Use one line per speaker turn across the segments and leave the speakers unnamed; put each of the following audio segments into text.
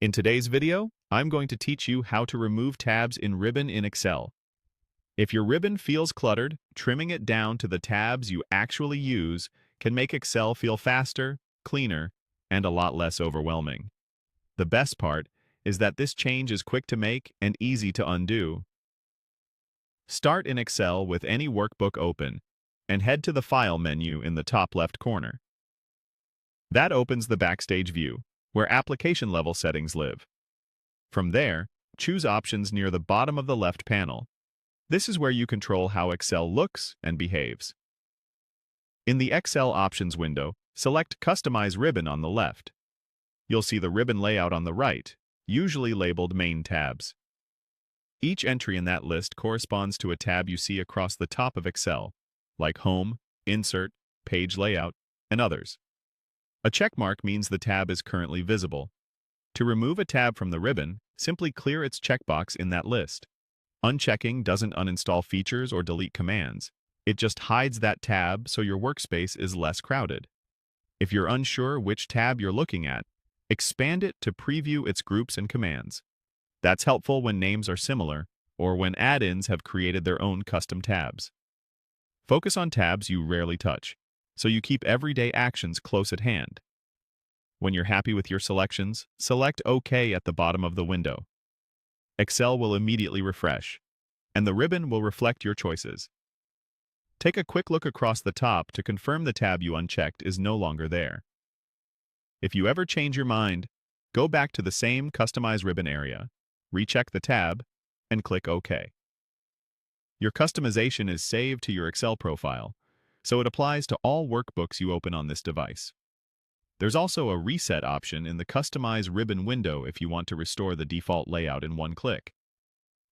In today's video, I'm going to teach you how to remove tabs in Ribbon in Excel. If your ribbon feels cluttered, trimming it down to the tabs you actually use can make Excel feel faster, cleaner, and a lot less overwhelming. The best part is that this change is quick to make and easy to undo. Start in Excel with any workbook open and head to the File menu in the top left corner. That opens the Backstage view, where application level settings live. From there, choose Options near the bottom of the left panel. This is where you control how Excel looks and behaves. In the Excel Options window, select Customize Ribbon on the left. You'll see the ribbon layout on the right, usually labeled Main tabs. Each entry in that list corresponds to a tab you see across the top of Excel, like Home, Insert, Page Layout, and others. A checkmark means the tab is currently visible. To remove a tab from the ribbon, simply clear its checkbox in that list. Unchecking doesn't uninstall features or delete commands. It just hides that tab so your workspace is less crowded. If you're unsure which tab you're looking at, expand it to preview its groups and commands. That's helpful when names are similar or when add-ins have created their own custom tabs. Focus on tabs you rarely touch, so you keep everyday actions close at hand. When you're happy with your selections, select OK at the bottom of the window. Excel will immediately refresh, and the ribbon will reflect your choices. Take a quick look across the top to confirm the tab you unchecked is no longer there. If you ever change your mind, go back to the same Customize Ribbon area, recheck the tab, and click OK. Your customization is saved to your Excel profile, so it applies to all workbooks you open on this device. There's also a reset option in the Customize Ribbon window if you want to restore the default layout in one click.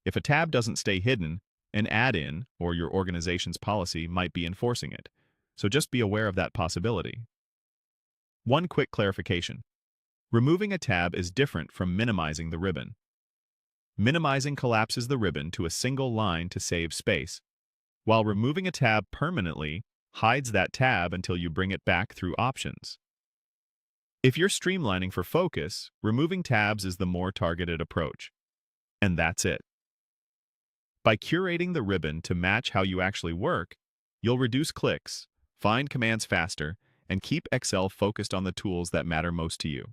If a tab doesn't stay hidden, an add-in or your organization's policy might be enforcing it, so just be aware of that possibility. One quick clarification. Removing a tab is different from minimizing the ribbon. Minimizing collapses the ribbon to a single line to save space, while removing a tab permanently hides that tab until you bring it back through Options. If you're streamlining for focus, removing tabs is the more targeted approach. And that's it. By curating the ribbon to match how you actually work, you'll reduce clicks, find commands faster, and keep Excel focused on the tools that matter most to you.